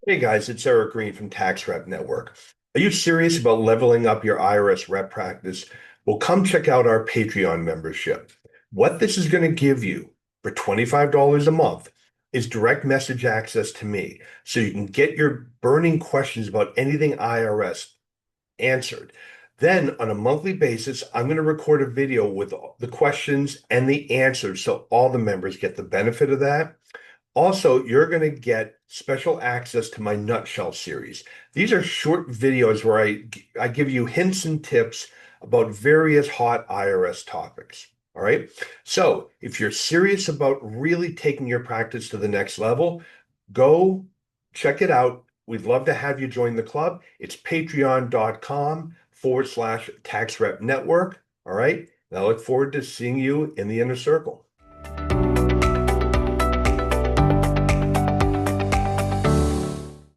Hey guys, it's Eric Green from Tax Rep Network. Are you serious about leveling up your IRS rep practice? Well, come check out our Patreon membership. What this is going to give you for $25 a month is direct message access to me so you can get your burning questions about anything IRS answered. Then, on a monthly basis, I'm going to record a video with the questions and the answers so all the members get the benefit of that. Also, you're going to get special access to my Nutshell series. These are short videos where I give you hints and tips about various hot IRS topics. All right. So if you're serious about really taking your practice to the next level, go check it out. We'd love to have you join the club. It's patreon.com/tax rep network. All right. And I look forward to seeing you in the inner circle.